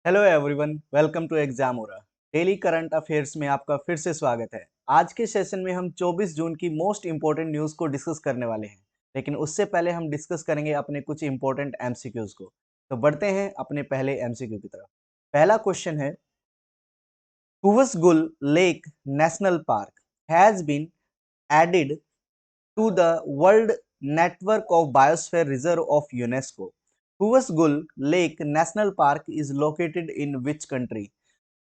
Hello everyone, welcome to exam Aura. Daily current affairs में आपका फिर से स्वागत है। आज के सेशन में हम 24 जून की मोस्ट इंपॉर्टेंट न्यूज़ को डिस्कस करने वाले हैं, लेकिन उससे पहले हम डिस्कस करेंगे अपने कुछ इंपॉर्टेंट एमसीक्यूज को। तो बढ़ते हैं अपने पहले एमसीक्यू की तरफ। पहला क्वेश्चन है, Khuvsgul lake national park has been added to the World Network of Biosphere Reserve of UNESCO. Kuvasgul Lake National Park is located in which country?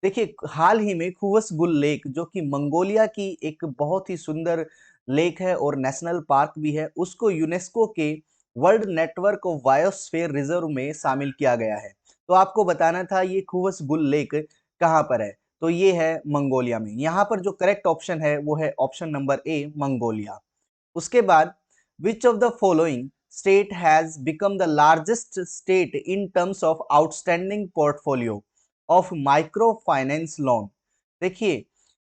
देखिए, हाल ही में खुवसगुल लेक जो कि मंगोलिया की एक बहुत ही सुंदर लेक है और नेशनल पार्क भी है, उसको यूनेस्को के world network of biosphere reserve में शामिल किया गया है। तो आपको बताना था ये खुवसगुल लेक कहाँ पर है, तो ये है मंगोलिया में। यहाँ पर जो करेक्ट ऑप्शन है वो है ऑप्शन नंबर ए, मंगोलिया। उसके बाद, which of the following state has become the largest state in terms of outstanding portfolio of micro finance loan? देखिए,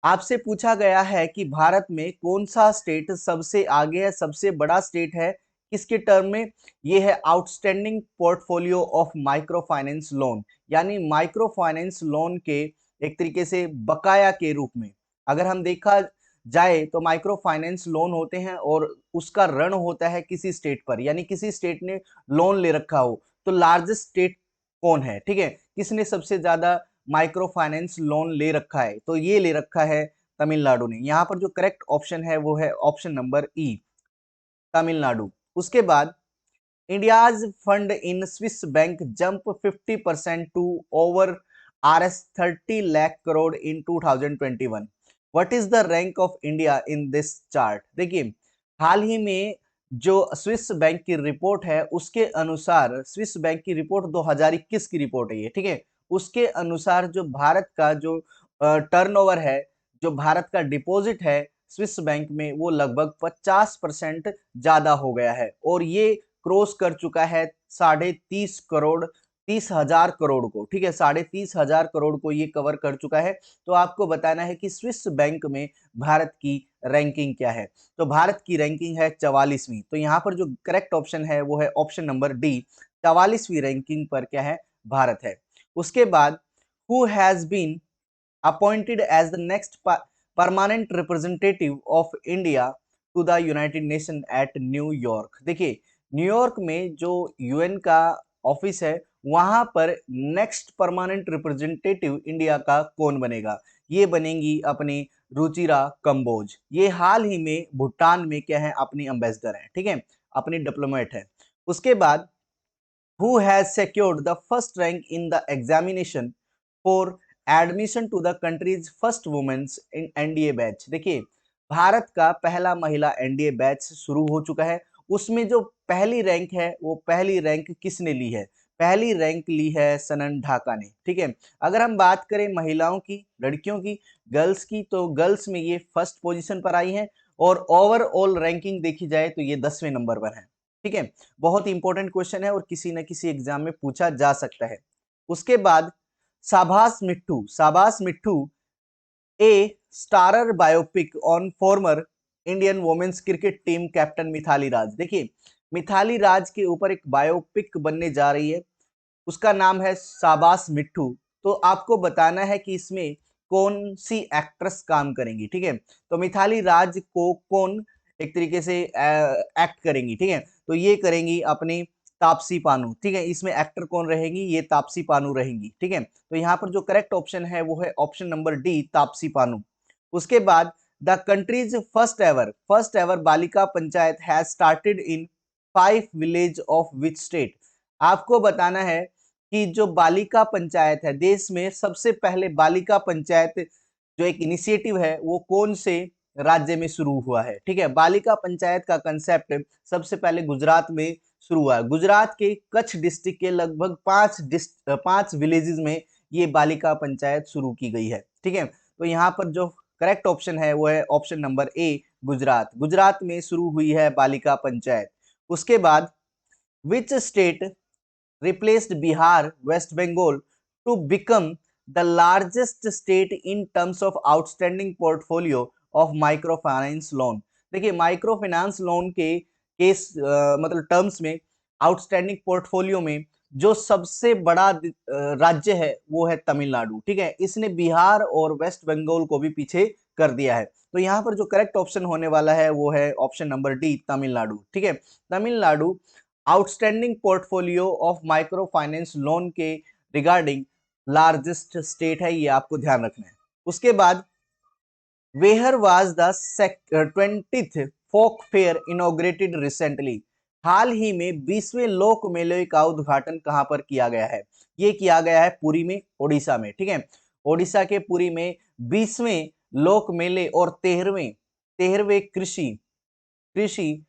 आपसे पूछा गया है कि भारत में कौन सा स्टेट सबसे आगे है, सबसे बड़ा स्टेट है किसके टर्म में? ये है outstanding portfolio of micro finance loan, यानी माइक्रो फाइनेंस लोन के एक तरीके से बकाया के रूप में। अगर हम देखा जाए तो माइक्रो फाइनेंस लोन होते हैं और उसका ऋण होता है किसी स्टेट पर, यानी किसी स्टेट ने लोन ले रखा हो। तो लार्जेस्ट स्टेट कौन है, ठीक है, किसने सबसे ज्यादा माइक्रो फाइनेंस लोन ले रखा है? तो ये ले रखा है तमिलनाडु ने। यहाँ पर जो करेक्ट ऑप्शन है वो है ऑप्शन नंबर ई, तमिलनाडु। उसके बाद, India's fund in Swiss bank jump 50% to over RS 30 lakh crore in 2021। What is the rank of India in this chart? देखिए, हाल ही में जो स्विस बैंक की रिपोर्ट है उसके अनुसार, स्विस बैंक की रिपोर्ट 2021 की रिपोर्ट है ये, ठीक है, उसके अनुसार जो भारत का जो टर्नओवर है, जो भारत का डिपॉजिट है स्विस बैंक में, वो लगभग 50% ज्यादा हो गया है और ये क्रॉस कर चुका है 30.30 करोड़, 30,000 करोड़ को, ठीक है, 30,500 करोड़ को ये कवर कर चुका है। तो आपको बताना है कि स्विस बैंक में भारत की रैंकिंग क्या है। तो भारत की रैंकिंग है 44वीं। तो यहाँ पर जो करेक्ट ऑप्शन है वो है ऑप्शन नंबर डी, 44वीं रैंकिंग पर क्या है? भारत है। उसके बाद, who has been appointed as the next permanent representative of India to the United Nations at New York? देखिए, न्यूयॉर्क में जो यूएन का ऑफिस है वहां पर नेक्स्ट परमानेंट रिप्रेजेंटेटिव इंडिया का कौन बनेगा? ये बनेंगी अपनी रुचिरा कंबोज। ये हाल ही में भूटान में क्या है? अपनी एम्बेसडर है, ठीक है, अपनी डिप्लोमेट है। उसके बाद, who has secured the first rank in the examination for admission to the country's first women's in NDA batch? देखिए, भारत का पहला महिला एनडीए बैच शुरू हो चुका है। उसमें जो पहली रैंक है वो पहली रैंक किसने ली है? पहली रैंक ली है सनन ढाका ने, ठीक है। अगर हम बात करें महिलाओं की, लड़कियों की, गर्ल्स की, तो गर्ल्स में ये फर्स्ट पोजीशन पर आई है और ओवरऑल रैंकिंग देखी जाए तो ये 10वें नंबर पर है, ठीक है। बहुत इंपॉर्टेंट क्वेश्चन है और किसी न किसी एग्जाम में पूछा जा सकता है। उसके बाद, शाबाश Mithu, Shabaash Mithu a starrer biopic on former Indian women's cricket team captain Mithali Raj. देखिए, मिथाली राज के ऊपर एक बायोपिक बनने जा रही है, उसका नाम है शाबाश मिट्ठू। तो आपको बताना है कि इसमें कौन सी एक्ट्रेस काम करेंगी, ठीक है। तो मिथाली राज को कौन एक तरीके से एक्ट करेंगी, ठीक है, तो ये करेंगी अपनी तापसी पानू, ठीक है। इसमें एक्टर कौन रहेंगी? ये तापसी पानू रहेंगी, ठीक है। तो यहाँ पर जो करेक्ट ऑप्शन है वो है option number D, Taapsee Panu. उसके बाद, द कंट्रीज फर्स्ट एवर बालिका panchayat has started in 5 village of which state? आपको बताना है कि जो बालिका पंचायत है, देश में सबसे पहले बालिका पंचायत जो एक इनिशिएटिव है वो कौन से राज्य में शुरू हुआ है, ठीक है। बालिका पंचायत का कंसेप्ट सबसे पहले गुजरात में शुरू हुआ है। गुजरात के कच्छ डिस्ट्रिक्ट के लगभग 5 विलेजेस में ये बालिका पंचायत शुरू की गई है, ठीक है। तो यहाँ पर जो करेक्ट ऑप्शन है वो है option number A, Gujarat. Gujarat में शुरू हुई है बालिका पंचायत। उसके बाद, which state replaced Bihar, West Bengal to become the largest state in terms of outstanding portfolio of microfinance loan? देखिए, माइक्रो फाइनेंस लोन के केस मतलब टर्म्स में, आउटस्टैंडिंग पोर्टफोलियो में जो सबसे बड़ा राज्य है वो है तमिलनाडु, ठीक है। इसने बिहार और वेस्ट बंगाल को भी पीछे कर दिया है। तो यहाँ पर जो करेक्ट ऑप्शन होने वाला है वो है ऑप्शन नंबर डी, तमिलनाडु, ठीक है। Tamil Nadu outstanding portfolio of micro finance loan के रिगार्डिंग लार्जेस्ट स्टेट है, ये आपको ध्यान रखना है। उसके बाद where was the 20th folk fair inaugurated recently, हाल ही में 20वें लोक मेले का उद्घाटन कहां पर किया गया है? ये किया गया है पुरी में, ओडिशा में, ठीक है। ओडिशा के पुरी में 20वें लोक मेले और 13वें कृषि कृषि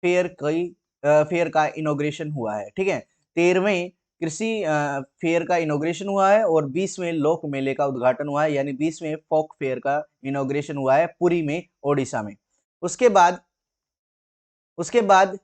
फेयर का इनोग्रेशन हुआ है, ठीक है। 13वें कृषि फेयर का इनोग्रेशन हुआ है और 20वें लोक मेले का उद्घाटन हुआ है, यानी 20वें फोक फेयर का इनोग्रेशन हुआ है पुरी में, ओडिशा में। उसके बाद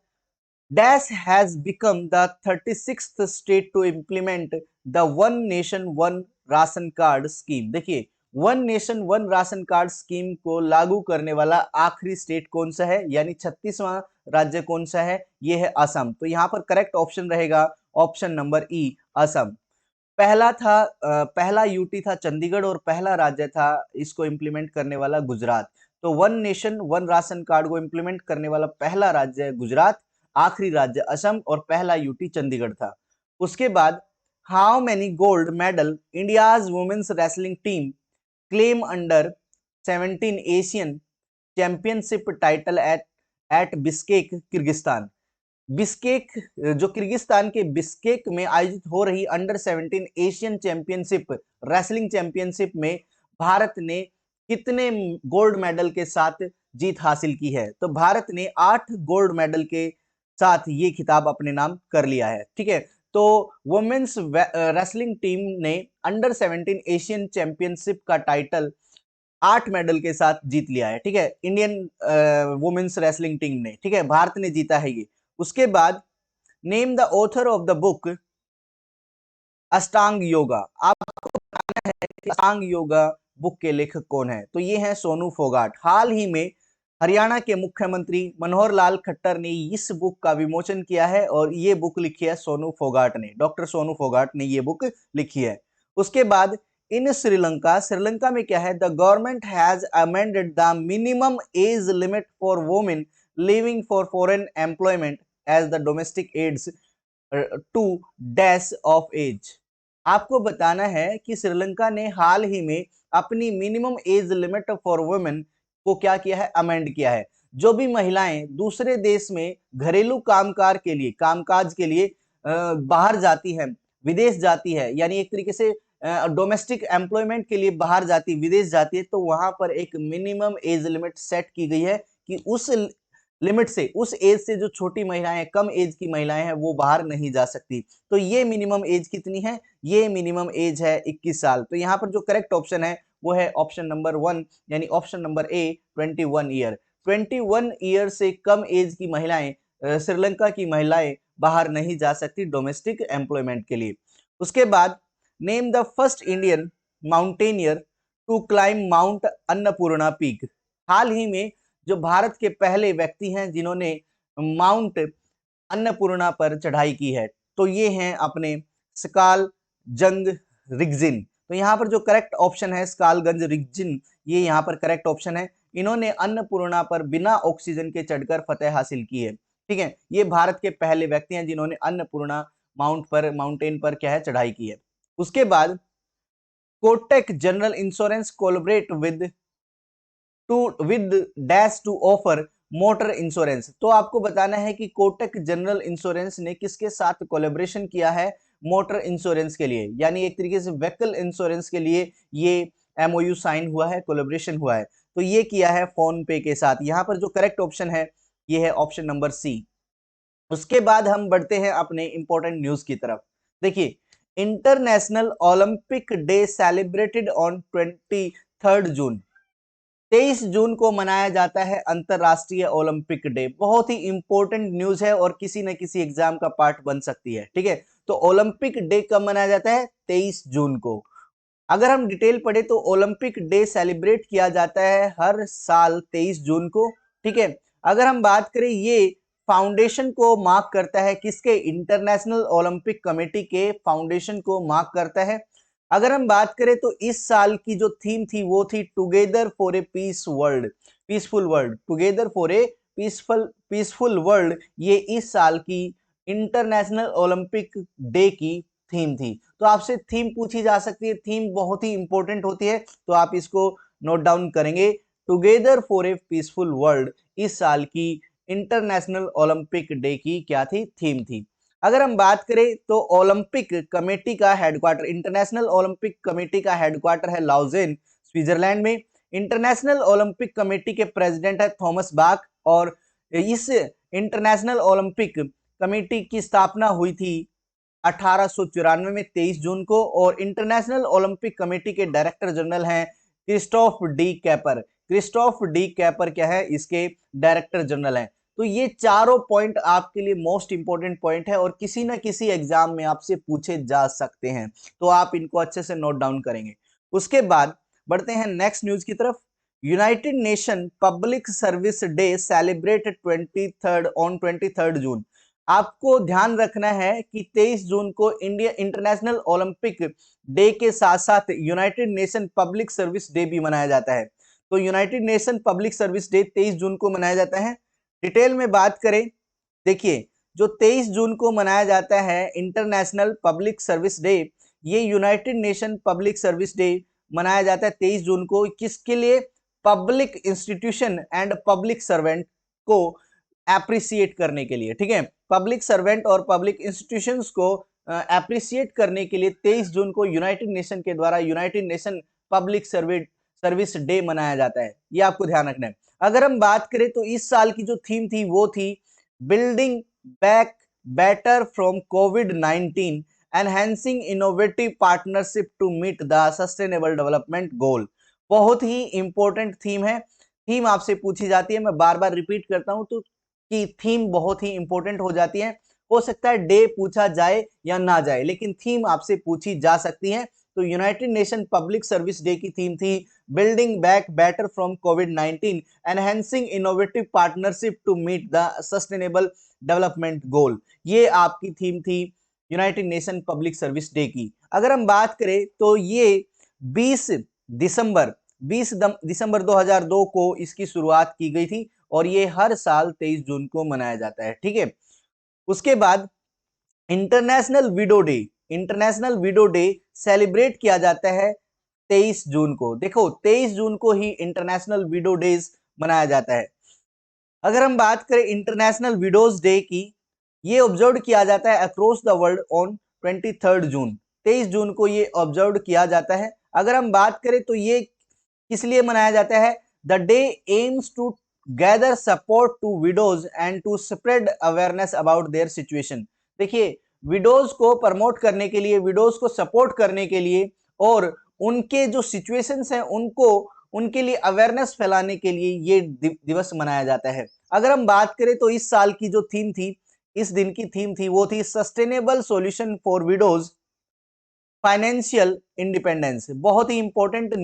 dash has become the 36th state to implement the one nation one ration card scheme. देखिए, one nation one ration card scheme को लागू करने वाला आखिरी स्टेट कौन सा है, यानी 36वां राज्य कौन सा है? ये है असम। तो यहाँ पर करेक्ट ऑप्शन रहेगा ऑप्शन नंबर ई, असम। पहला यूटी था चंडीगढ़ और पहला राज्य था इसको इंप्लीमेंट करने वाला गुजरात। तो one nation one ration card को इंप्लीमेंट करने वाला पहला राज्य है गुजरात, आखिरी राज्य असम और पहला यूटी चंडीगढ़ था। उसके बाद how many gold medal India's women's wrestling team claim under 17 Asian championship title at Bishkek Kyrgyzstan. Bishkek, जो किर्गिस्तान के बिस्केक में आयोजित हो रही under 17 Asian championship wrestling championship में भारत ने कितने गोल्ड मेडल के साथ जीत हासिल की है? तो भारत ने 8 गोल्ड मेडल के साथ ये खिताब अपने नाम कर लिया है, ठीक है। तो वुमेन्स रेसलिंग टीम ने अंडर 17 एशियन चैंपियनशिप का टाइटल 8 मेडल के साथ जीत लिया है, ठीक है, इंडियन वुमेन्स रेसलिंग टीम ने, ठीक है, भारत ने जीता है ये। उसके बाद name the author of the book अष्टांग योगा। आपको बताना है कि अष्टांग योगा बुक के लेखक कौन है? तो ये है सोनू फोगाट। हाल ही में हरियाणा के मुख्यमंत्री मनोहर लाल खट्टर ने इस बुक का विमोचन किया है और ये बुक लिखी है सोनू फोगाट ने, डॉक्टर सोनू फोगाट ने ये बुक लिखी है। उसके बाद इन श्रीलंका में क्या है? The government has amended the minimum age limit for women living for foreign employment as the domestic aids to dash of age. आपको बताना है कि श्रीलंका ने हाल ही में अपनी minimum age limit for women को क्या किया है? अमेंड किया है। जो भी महिलाएं दूसरे देश में घरेलू कामकाज के लिए बाहर जाती हैं, विदेश जाती है, यानी एक तरीके से डोमेस्टिक एम्प्लॉयमेंट के लिए बाहर जाती, विदेश जाती है, तो वहां पर एक मिनिमम एज लिमिट सेट की गई है कि उस लिमिट से, उस एज से जो छोटी महिलाएं, कम एज की महिलाएं हैं, वो बाहर नहीं जा सकती। तो ये मिनिमम एज कितनी है? ये मिनिमम एज है 21 साल। तो यहाँ पर जो करेक्ट ऑप्शन है वो है ऑप्शन नंबर 1, यानी option number A, 21 year. 21 year से कम एज की महिलाएं, श्रीलंका की महिलाएं बाहर नहीं जा सकती डोमेस्टिक एम्प्लॉयमेंट के लिए। उसके बाद name the first Indian mountaineer to climb mount Annapurna peak. हाल ही में जो भारत के पहले व्यक्ति हैं जिन्होंने माउंट अन्नपूर्णा पर चढ़ाई की है, तो ये हैं अपने स्काल जंग रिगजिन। तो यहाँ पर जो करेक्ट ऑप्शन है स्कालगंज रिगजिन, ये यहाँ पर करेक्ट ऑप्शन है। इन्होंने अन्नपूर्णा पर बिना ऑक्सीजन के चढ़कर फतेह हासिल की है, ठीक है। ये भारत के पहले व्यक्ति हैं जिन्होंने अन्नपूर्णा माउंटेन पर क्या है? चढ़ाई की है। उसके बाद Kotak general insurance collaborate with dash to offer motor insurance. तो आपको बताना है कि कोटक जनरल इंश्योरेंस ने किसके साथ कोलैबोरेशन किया है मोटर इंश्योरेंस के लिए, यानी एक तरीके से व्हीकल इंश्योरेंस के लिए ये एमओयू साइन हुआ है, कोलैबोरेशन हुआ है। तो ये किया है फोन पे के साथ। यहाँ पर जो करेक्ट ऑप्शन है ये है ऑप्शन नंबर सी। उसके बाद हम बढ़ते हैं अपने इंपॉर्टेंट न्यूज की तरफ। देखिए, international Olympic day celebrated on 23 जून। 23 जून को मनाया जाता है अंतरराष्ट्रीय ओलंपिक डे। बहुत ही इंपॉर्टेंट न्यूज है और किसी न किसी एग्जाम का पार्ट बन सकती है, ठीक है। तो ओलंपिक डे कब मनाया जाता है? 23 जून को। अगर हम डिटेल पढ़े तो ओलंपिक डे सेलिब्रेट किया जाता है हर साल 23 जून को, ठीक है। अगर हम बात करें ये फाउंडेशन को मार्क करता है, किसके? इंटरनेशनल ओलंपिक कमेटी के फाउंडेशन को मार्क करता है। अगर हम बात करें तो इस साल की जो थीम थी वो थी together for a peaceful world, together for a peaceful world, ये इस साल की इंटरनेशनल ओलंपिक डे की थीम थी। तो आपसे थीम पूछी जा सकती है, थीम बहुत ही इंपॉर्टेंट होती है, तो आप इसको नोट डाउन करेंगे। Together for a peaceful world इस साल की इंटरनेशनल ओलंपिक डे की क्या थी? थीम थी। अगर हम बात करें तो ओलंपिक कमेटी का हेडक्वार्टर, इंटरनेशनल ओलंपिक कमेटी का हेडक्वार्टर है लाउजेन, स्विट्जरलैंड में। इंटरनेशनल ओलंपिक कमेटी के प्रेसिडेंट है थॉमस बाक, और इस इंटरनेशनल ओलंपिक कमेटी की स्थापना हुई थी 1894 में 23 जून को, और इंटरनेशनल ओलंपिक कमेटी के डायरेक्टर जनरल हैं क्रिस्टोफ डी कैपर। क्रिस्टोफ डी कैपर क्या है? इसके डायरेक्टर जनरल हैं। तो ये चारों पॉइंट आपके लिए मोस्ट इंपॉर्टेंट पॉइंट है और किसी ना किसी एग्जाम में आपसे पूछे जा सकते हैं, तो आप इनको अच्छे से नोट डाउन करेंगे। उसके बाद बढ़ते हैं नेक्स्ट न्यूज की तरफ। United Nation public service day celebrated 23 जून। आपको ध्यान रखना है कि 23 जून को इंडिया इंटरनेशनल ओलंपिक डे के साथ साथ United Nation public service day भी मनाया जाता है। तो United Nation public service day 23 जून को मनाया जाता है। डिटेल में बात करें, देखिए जो 23 जून को मनाया जाता है इंटरनेशनल पब्लिक सर्विस डे, ये United Nation public service day मनाया जाता है 23 जून को। किसके लिए? Public institution and public servant को एप्रिसिएट करने के लिए, ठीक है। पब्लिक सर्वेंट और पब्लिक इंस्टीट्यूशंस को एप्रिसिएट करने के लिए 23 जून को यूनाइटेड नेशन के द्वारा United Nation public service day मनाया जाता है, ये आपको ध्यान रखना है। अगर हम बात करें तो इस साल की जो थीम थी वो थी बिल्डिंग बैक बेटर फ्रॉम कोविड-19 enhancing innovative partnership to meet the sustainable development goal. बहुत ही इंपॉर्टेंट थीम है, थीम आपसे पूछी जाती है, मैं बार बार रिपीट करता हूं तो कि थीम बहुत ही इंपॉर्टेंट हो जाती है। हो सकता है डे पूछा जाए या ना जाए, लेकिन थीम आपसे पूछी जा सकती है। तो United Nation public service day की थीम थी बिल्डिंग बैक बेटर फ्रॉम कोविड-19 enhancing innovative partnership to meet the sustainable development goal. ये आपकी थीम थी United Nation public service day की। अगर हम बात करें तो ये 20 दिसंबर 2002 को इसकी शुरुआत की गई थी और ये हर साल 23 जून को मनाया जाता है, ठीक है। उसके बाद इंटरनेशनल विडो डे सेलिब्रेट किया जाता है 23 जून को। देखो 23 जून को ही इंटरनेशनल विडो डेज मनाया जाता है। अगर हम बात करें इंटरनेशनल विडोज डे की, ये ऑब्जर्व किया जाता है अक्रॉस द वर्ल्ड ऑन 23 जून, 23 जून को ये ऑब्जर्व किया जाता है। अगर हम बात करें तो ये किस लिए मनाया जाता है? The day aims to gather support to widows and to spread awareness about their situation. देखिए विडोज को प्रमोट करने के लिए, विडोज को सपोर्ट करने के लिए और उनके जो सिचुएशंस हैं उनको उनके लिए अवेयरनेस फैलाने के लिए ये दिवस मनाया जाता है। अगर हम बात करें तो इस साल की जो थीम थी, इस दिन की थीम थी वो थी sustainable solution for widows financial independence. बहुत ही इंपॉर्टेंट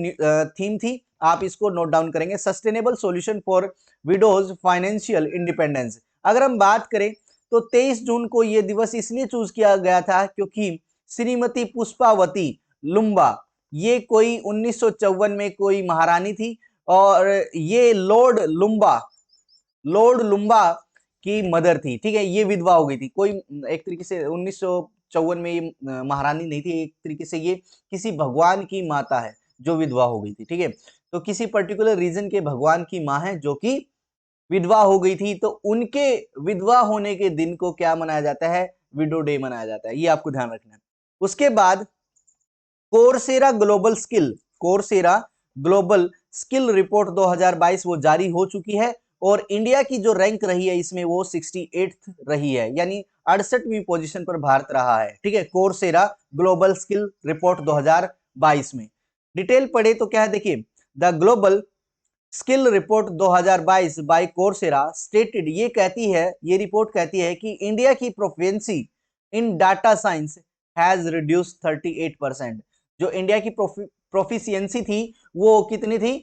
थीम थी, आप इसको नोट डाउन करेंगे, sustainable solution for widows financial independence. अगर हम बात करें तो 23 जून को यह दिवस इसलिए चूज किया गया था क्योंकि श्रीमती पुष्पावती लुम्बा, ये कोई 1954 में कोई महारानी थी और ये लॉर्ड लुम्बा की मदर थी, ठीक है। ये विधवा हो गई थी, कोई एक तरीके से 1954 में ये महारानी नहीं थी, एक तरीके से ये किसी भगवान की माता है जो विधवा हो गई थी, ठीक है। तो किसी पर्टिकुलर रीजन के भगवान की माँ है जो कि विधवा हो गई थी, तो उनके विधवा होने के दिन को क्या मनाया जाता है? विडो डे मनाया जाता है, ये आपको ध्यान रखना है। उसके बाद कोर्सेरा ग्लोबल स्किल रिपोर्ट 2022 वो जारी हो चुकी है और इंडिया की जो रैंक रही है इसमें वो 68th रही है, यानी 68वीं पोजीशन पर भारत रहा है, ठीक है। कोर्सेरा ग्लोबल स्किल रिपोर्ट 2022 में डिटेल पढ़े तो क्या है, देखिए the global skill report 2022 by Coursera stated, ये रिपोर्ट कहती है कि इंडिया की proficiency in data science has reduced 38%। जो इंडिया की प्रोफिशिएंसी थी वो कितनी थी?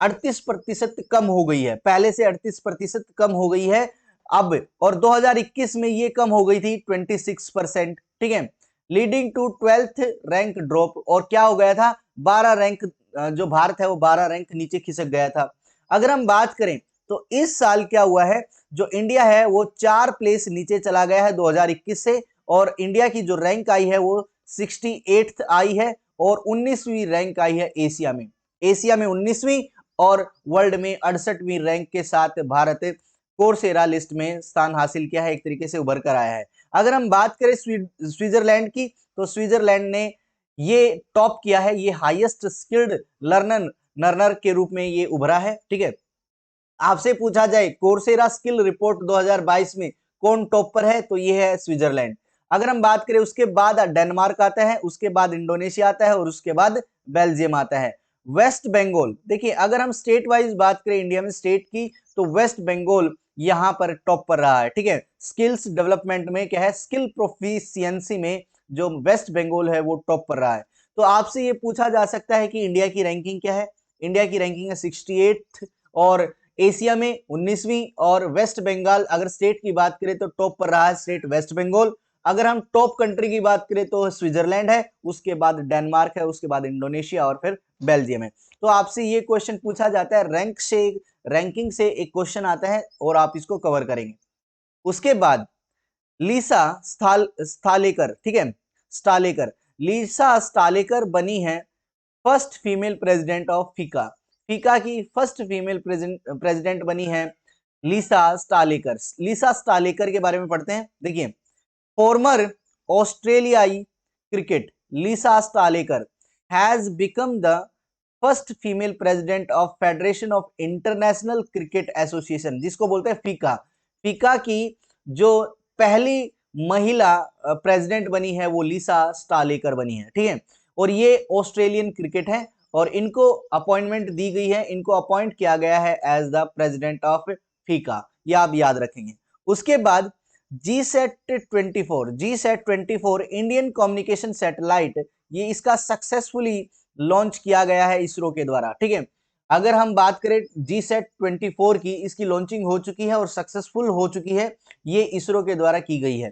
38% कम हो गई है, पहले से 38% कम हो गई है अब, और 2021 में ये कम हो गई थी 26%, ठीक है, leading to 12th rank drop, और क्या हो गया था, 12 रैंक, जो भारत है वो 12 रैंक नीचे खिसक गया था। अगर हम बात करें तो इस साल क्या हुआ है, जो इंडिया है वो 4 प्लेस नीचे चला गया है 2021 से, और इंडिया की जो रैंक आई है वो 68th आई है, और 19वीं रैंक आई है एशिया में। एशिया में 19वीं और वर्ल्ड में 68वीं रैंक के साथ भारत कोर्सेरा लिस्ट में स्थान हासिल किया है, एक तरीके से उभर कर आया है। अगर हम बात करें स्विट्जरलैंड की, तो स्विट्जरलैंड ने ये टॉप किया है, ये हाईएस्ट स्किल्ड लर्नर के रूप में ये उभरा है, ठीक है। आपसे पूछा जाए कोर्सेरा स्किल रिपोर्ट 2022 में कौन टॉप पर है, तो ये है स्विट्जरलैंड। अगर हम बात करें उसके बाद डेनमार्क आता है, उसके बाद इंडोनेशिया आता है, और उसके बाद बेल्जियम आता है। वेस्ट बंगाल, देखिए अगर हम स्टेट वाइज बात करें इंडिया में स्टेट की, तो वेस्ट बंगाल यहां पर टॉप पर रहा है, ठीक है। स्किल्स डेवलपमेंट में क्या है, स्किल प्रोफिशिएंसी में जो वेस्ट बंगाल है वो टॉप पर रहा है। तो आपसे ये पूछा जा सकता है कि इंडिया की रैंकिंग क्या है, इंडिया की रैंकिंग है 68th, और एशिया में 19वीं, और वेस्ट बंगाल अगर स्टेट की बात करें तो टॉप पर रहा है स्टेट वेस्ट बंगाल। अगर हम टॉप कंट्री की बात करें तो स्विट्जरलैंड है, उसके बाद डेनमार्क है, उसके बाद इंडोनेशिया, और फिर बेल्जियम है। तो आपसे ये क्वेश्चन पूछा जाता है, रैंकिंग से एक क्वेश्चन आता है और आप इसको कवर करेंगे। उसके बाद लीसा स्टालेकर, ठीक है, स्टालेकर, लीसा स्टालेकर बनी है फर्स्ट फीमेल प्रेसिडेंट ऑफ फीका। फीका की फर्स्ट फीमेल प्रेसिडेंट बनी है लीसा स्टालेकर। लीसा स्टालेकर के बारे में पढ़ते हैं। देखिए, फॉर्मर ऑस्ट्रेलियाई cricket Lisa Sthalekar has become the first female president of federation of international cricket association, जिसको बोलते हैं फीका। फीका की जो पहली महिला प्रेसिडेंट बनी है वो लीसा स्टालेकर बनी है, ठीक है। और ये ऑस्ट्रेलियन क्रिकेट है, और इनको अपॉइंटमेंट दी गई है, इनको अपॉइंट किया गया है एज द प्रेसिडेंट ऑफ फीका, ये आप याद रखेंगे। उसके बाद जी सेट 24 इंडियन कम्युनिकेशन सैटेलाइट, ये इसका सक्सेसफुली लॉन्च किया गया है इसरो के द्वारा, ठीक है। अगर हम बात करें जी सेट 24 की, इसकी लॉन्चिंग हो चुकी है और सक्सेसफुल हो चुकी है, ये इसरो के द्वारा की गई है।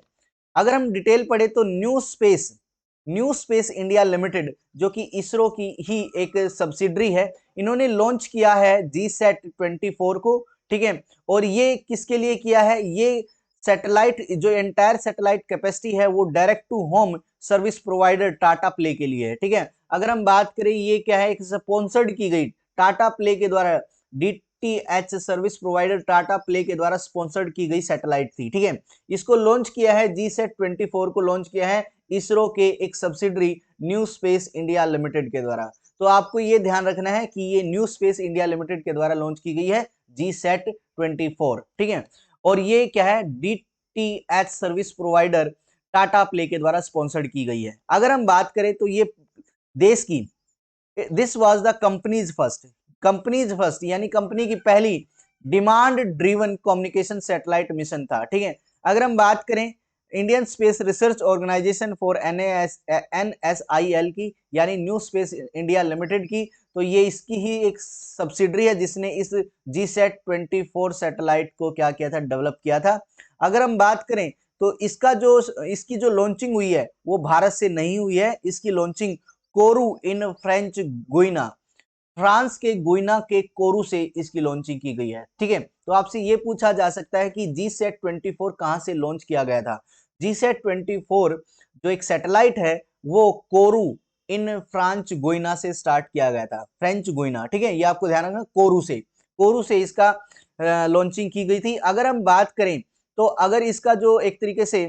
अगर हम डिटेल पढ़े तो न्यू स्पेस इंडिया लिमिटेड, जो कि इसरो की ही एक सब्सिडरी है, इन्होंने लॉन्च किया है जी सेट 24 को, ठीक है। और ये किसके लिए किया है, ये सैटेलाइट, जो एंटायर सैटेलाइट कैपेसिटी है वो direct to home service provider Tata play के लिए है, ठीक है। अगर हम बात करें ये क्या है, स्पॉन्सर्ड की गई टाटा प्ले के द्वारा, DTH service provider Tata play के द्वारा स्पॉन्सर्ड की गई सैटेलाइट थी, ठीक है। इसको लॉन्च किया है जी सेट 24 को लॉन्च किया है इसरो के एक subsidiary new space India limited के द्वारा। तो आपको ये ध्यान रखना है कि ये न्यू स्पेस इंडिया लिमिटेड के द्वारा लॉन्च की गई है जी सेट 24, ठीक है। और ये क्या है, DTH service provider Tata play के द्वारा स्पॉन्सर्ड की गई है। अगर हम बात करें तो ये देश की, this was the company's first यानी कंपनी की पहली demand driven communication satellite mission था, ठीक है। अगर हम बात करें Indian space research organisation for NSIL की, यानी न्यू स्पेस इंडिया लिमिटेड की, तो ये इसकी ही एक सब्सिडरी है जिसने इस जी सेट 24 सैटेलाइट को क्या किया था, डेवलप किया था। अगर हम बात करें तो इसकी जो लॉन्चिंग हुई है वो भारत से नहीं हुई है, इसकी launching Kourou in French गुइना, France के गुइना के कोरू से इसकी लॉन्चिंग की गई है, ठीक है। तो आपसे ये पूछा जा सकता है कि जी सेट 24 कहां से लॉन्च किया गया था। जी सेट 24 जो एक सैटेलाइट है वो कोरू इन फ्रांच गुइना से स्टार्ट किया गया था, फ्रेंच गुइना, ठीक है। ये आपको ध्यान रखना, कोरू से इसका लॉन्चिंग की गई थी। अगर हम बात करें तो अगर इसका जो एक तरीके से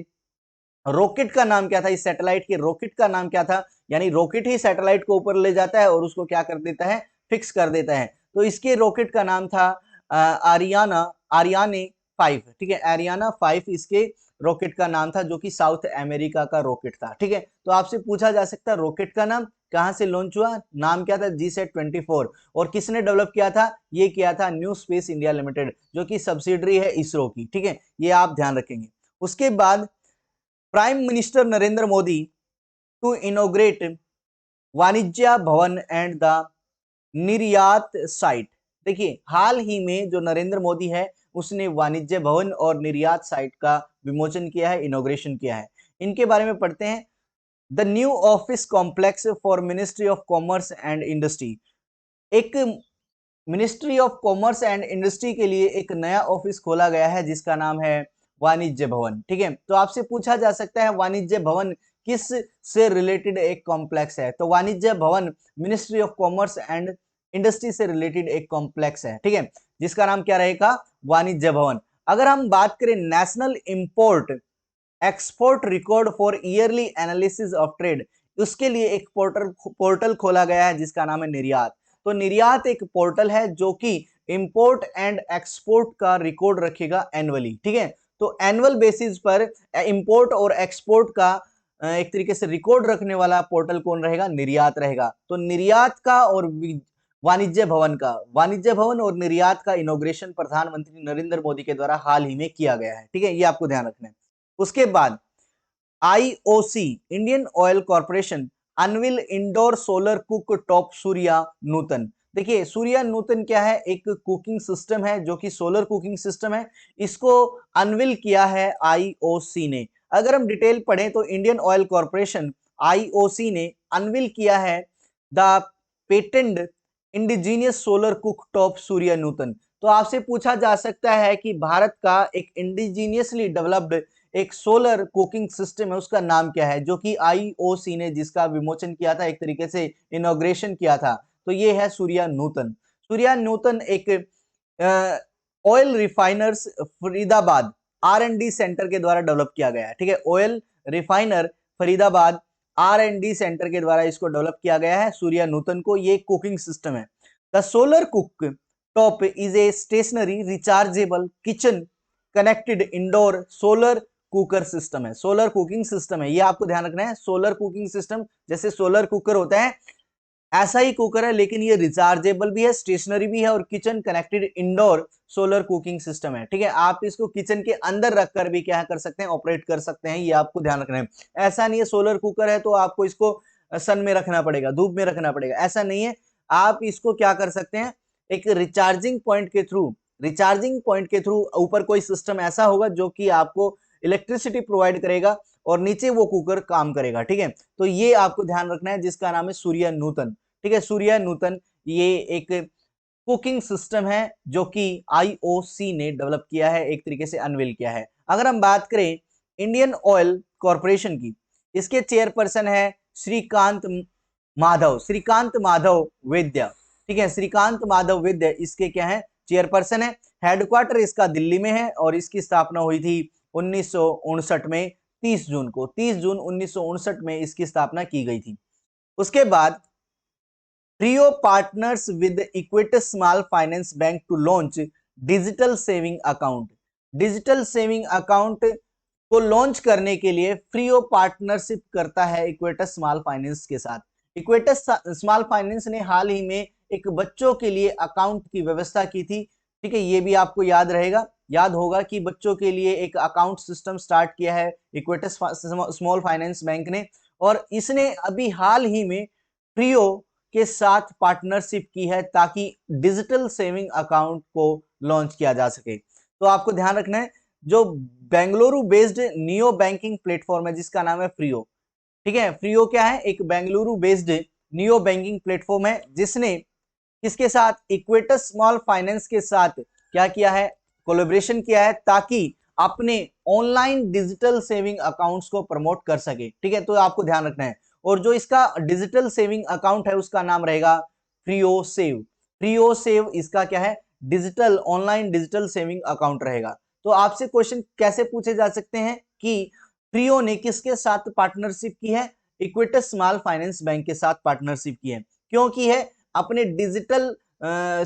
रॉकेट का नाम क्या था, इस सैटेलाइट के रॉकेट का नाम क्या था, यानी रॉकेट ही सैटेलाइट को ऊपर ले जाता है और उसको क्या कर देता है, फिक्स कर देता है। तो इसके रॉकेट का नाम था आरियाने 5, ठीक है। आरियाना 5 इसके रॉकेट का नाम था, जो कि साउथ अमेरिका का रॉकेट था, ठीक है। तो आपसे पूछा जा सकता है रॉकेट का नाम कहां से लॉन्च हुआ, नाम क्या था, जी सेट 24, और किसने डेवलप किया था, ये किया था न्यू स्पेस इंडिया लिमिटेड, जो कि सब्सिडरी है इसरो की, ठीक है। ये आप ध्यान रखेंगे। उसके बाद prime minister Narendra Modi to inaugurate Vanijya Bhawan and the निर्यात साइट। देखिए हाल ही में जो नरेंद्र मोदी है उसने वाणिज्य भवन और निर्यात साइट का विमोचन किया है, इनॉग्रेशन किया है। इनके बारे में पढ़ते हैं। The new office complex for ministry of commerce and industry. एक ministry of commerce and industry के लिए एक नया ऑफिस खोला गया है जिसका नाम है वाणिज्य भवन। ठीक है, तो आपसे पूछा जा सकता है वाणिज्य भवन किस से रिलेटेड एक कॉम्प्लेक्स है। तो वाणिज्य भवन ministry of commerce and industry से रिलेटेड एक कॉम्प्लेक्स है। ठीक है, जिसका नाम क्या रहेगा, वाणिज्य भवन। अगर हम बात करें national import export record for yearly analysis of trade, उसके लिए एक पोर्टल खोला गया है जिसका नाम है निर्यात। तो निर्यात एक पोर्टल है जो कि इंपोर्ट एंड एक्सपोर्ट का रिकॉर्ड रखेगा एनुअली। ठीक है, तो एनुअल बेसिस पर इंपोर्ट और एक्सपोर्ट का एक तरीके से रिकॉर्ड रखने वाला पोर्टल कौन रहेगा, निर्यात रहेगा। तो निर्यात का और वाणिज्य भवन और निर्यात का इनॉग्रेशन प्रधानमंत्री नरेंद्र मोदी के द्वारा हाल ही में किया गया है। ठीक है, ये आपको ध्यान रखना है। उसके बाद IOC Indian oil corporation unveil indoor solar cooktop Surya Nutan. देखिए सूर्या नूतन क्या है, एक कुकिंग सिस्टम है जो कि सोलर कुकिंग सिस्टम है। इसको अनविल किया है आईओसी ने। अगर हम डिटेल पढ़ें तो इंडियन ऑयल कॉर्पोरेशन आईओसी ने अनविल किया है the patent indigenous solar cooktop Surya Nutan. तो आपसे पूछा जा सकता है कि भारत का एक इंडिजीनियसली डेवलप्ड एक सोलर कुकिंग सिस्टम है, उसका नाम क्या है, जो कि आईओसी ने जिसका विमोचन किया था, एक तरीके से इनॉग्रेशन किया था। तो ये है सूर्या नूतन। सूर्या नूतन एक oil refiners Faridabad R&D centre के द्वारा डेवलप किया गया है। ठीक है, oil refiner Faridabad R&D centre के द्वारा इसको डेवलप किया गया है सूर्या नूतन को। ये कुकिंग सिस्टम है। The solar cook top is a stationary rechargeable kitchen connected indoor solar cooker system है। सोलर कुकिंग सिस्टम है, ये आपको ध्यान रखना है। सोलर कुकिंग सिस्टम जैसे सोलर कुकर होता है ऐसा ही कुकर है, लेकिन ये रिचार्जेबल भी है, स्टेशनरी भी है और kitchen connected indoor solar cooking system है। ठीक है, आप इसको किचन के अंदर रखकर भी क्या कर सकते हैं, ऑपरेट कर सकते हैं, ये आपको ध्यान रखना है। ऐसा नहीं है सोलर कुकर है तो आपको इसको सन में रखना पड़ेगा, धूप में रखना पड़ेगा, ऐसा नहीं है। आप इसको क्या कर सकते हैं, एक रिचार्जिंग पॉइंट के थ्रू ऊपर कोई सिस्टम ऐसा होगा जो कि आपको इलेक्ट्रिसिटी प्रोवाइड करेगा और नीचे वो कुकर काम करेगा। ठीक है, तो ये आपको ध्यान रखना है, जिसका नाम है सूर्या नूतन। ठीक है, सूर्या नूतन ये एक कुकिंग सिस्टम है जो कि आईओसी ने डेवलप किया है, एक तरीके से अनवील किया है। अगर हम बात करें इंडियन ऑयल कॉर्पोरेशन की, इसके चेयरपर्सन है श्रीकांत माधव वैद्य। ठीक है, श्रीकांत माधव वैद्य इसके क्या है, चेयरपर्सन है। हेडक्वार्टर इसका दिल्ली में है और इसकी स्थापना हुई थी 1959 में 30 जून 1959 में इसकी स्थापना की गई थी। उसके बाद trio partners with Equitas small finance bank to launch digital saving account. Digital saving account को लॉन्च करने के लिए फ्रीओ पार्टनरशिप करता है इक्वेटस स्मॉल फाइनेंस के साथ। इक्वेटस स्मॉल फाइनेंस ने हाल ही में एक बच्चों के लिए अकाउंट की व्यवस्था की थी। ठीक है, ये भी आपको याद होगा कि बच्चों के लिए एक अकाउंट सिस्टम स्टार्ट किया है इक्वेटस स्मॉल फाइनेंस बैंक ने, और इसने अभी हाल ही में फ्रीओ के साथ पार्टनरशिप की है ताकि डिजिटल सेविंग अकाउंट को लॉन्च किया जा सके। तो आपको ध्यान रखना है, जो Bengaluru based neo banking platform है जिसका नाम है फ्रीओ। ठीक है, फ्रीओ क्या है, एक Bengaluru based neo banking platform है जिसने किसके साथ, इक्वेटस स्मॉल फाइनेंस के साथ क्या किया है, कोलैबोरेशन किया है ताकि अपने ऑनलाइन डिजिटल सेविंग अकाउंट्स को प्रमोट कर सके। ठीक है, तो आपको ध्यान रखना है। और जो इसका डिजिटल सेविंग अकाउंट है उसका नाम रहेगा फ्रीओ सेव इसका क्या है, digital online digital saving account रहेगा। तो आपसे क्वेश्चन कैसे पूछे जा सकते हैं कि फ्रीओ ने किसके साथ पार्टनरशिप की है, इक्वेटस स्मॉल फाइनेंस बैंक के साथ पार्टनरशिप की है। क्यों की है, अपने डिजिटल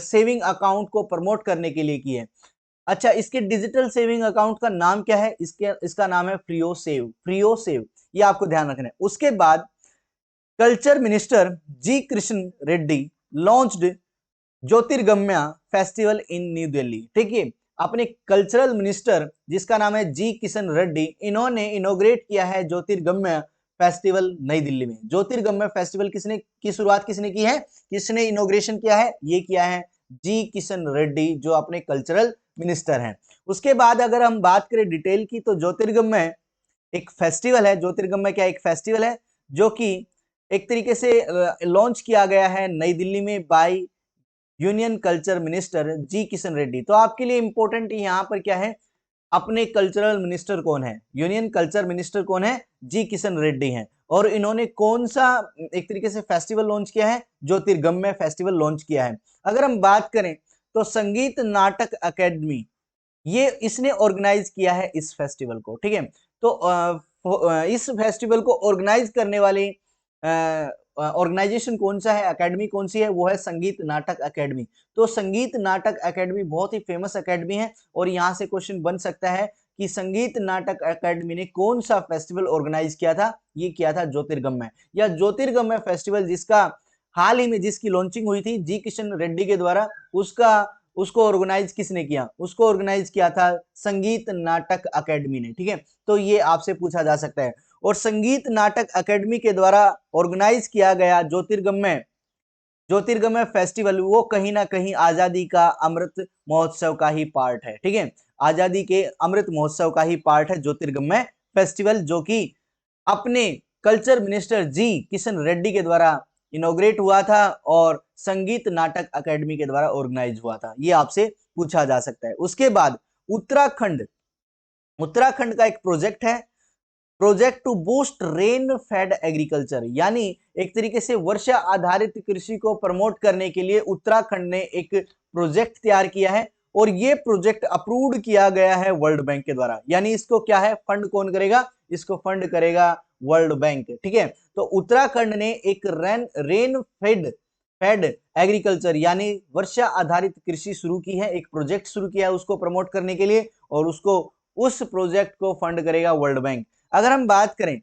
सेविंग अकाउंट को प्रमोट करने के लिए की है। अच्छा, इसके डिजिटल सेविंग अकाउंट का नाम क्या है, इसका नाम है फ्रीओ सेव, ये आपको ध्यान रखना है। उसके बाद culture minister G Krishna Reddy launched Jyotirgamya festival in New Delhi. ठीक है, अपने कल्चरल मिनिस्टर जिसका नाम है जी किशन रेड्डी, इन्होंने इनोग्रेट किया है ज्योतिर्गम्य फेस्टिवल नई दिल्ली में। ज्योतिर्गम्य फेस्टिवल की शुरुआत किसने की है, किसने इनोग्रेशन किया है, ये किया है जी किशन रेड्डी, जो अपने कल्चरल मिनिस्टर हैं। उसके बाद अगर हम बात करें डिटेल की, तो ज्योतिर्गमय एक फेस्टिवल है। ज्योतिर्गमय क्या एक फेस्टिवल है जो कि एक तरीके से लॉन्च किया गया है नई दिल्ली में बाय यूनियन कल्चर मिनिस्टर जी किशन रेड्डी। तो आपके लिए इंपॉर्टेंट यहाँ पर क्या है, अपने कल्चरल मिनिस्टर कौन है, यूनियन कल्चर मिनिस्टर कौन है, जी किशन रेड्डी हैं। और इन्होंने कौन सा एक तरीके से फेस्टिवल लॉन्च किया है, ज्योतिर्गमय फेस्टिवल लॉन्च किया है। अगर हम बात करें तो संगीत नाटक अकेडमी, ये इसने ऑर्गेनाइज किया है इस फेस्टिवल को, ठीक है। तो इस फेस्टिवल को ऑर्गेनाइज करने वाली ऑर्गेनाइजेशन कौन सा है, एकेडमी कौन सी है, वो है संगीत नाटक अकेडमी। तो संगीत नाटक अकेडमी बहुत ही फेमस अकेडमी है और यहाँ से क्वेश्चन बन सकता है कि संगीत नाटक अकेडमी ने कौन सा फेस्टिवल ऑर्गेनाइज किया था, ये किया था ज्योतिर्गमय, या ज्योतिर्गमय फेस्टिवल जिसका हाल ही में जिसकी लॉन्चिंग हुई थी जी किशन रेड्डी के द्वारा, उसको ऑर्गेनाइज किसने किया, उसको ऑर्गेनाइज किया था संगीत नाटक अकेडमी ने, ठीक है। तो ये आपसे पूछा जा सकता है। और संगीत नाटक अकेडमी के द्वारा ऑर्गेनाइज किया गया ज्योतिर्गमय फेस्टिवल वो कहीं ना कहीं आजादी का अमृत महोत्सव का ही पार्ट है, ठीक है। आजादी के अमृत महोत्सव का ही पार्ट है ज्योतिर्गमय फेस्टिवल, जो कि अपने कल्चर मिनिस्टर जी किशन रेड्डी के द्वारा इनॉग्रेट हुआ था और संगीत नाटक अकेडमी के द्वारा ऑर्गेनाइज हुआ था। ये आपसे पूछा जा सकता है। उसके बाद उत्तराखंड का एक प्रोजेक्ट है, project to boost rain fed agriculture, यानी एक तरीके से वर्षा आधारित कृषि को प्रमोट करने के लिए उत्तराखंड ने एक प्रोजेक्ट तैयार किया है और ये प्रोजेक्ट अप्रूव्ड किया गया है वर्ल्ड बैंक के द्वारा। यानी इसको क्या है, फंड कौन करेगा, इसको फंड करेगा वर्ल्ड बैंक, ठीक है। तो उत्तराखंड ने एक रेन फेड एग्रीकल्चर यानी वर्षा आधारित कृषि शुरू की है, एक प्रोजेक्ट शुरू किया है उसको प्रमोट करने के लिए, और उस प्रोजेक्ट को फंड करेगा वर्ल्ड बैंक। अगर हम बात करें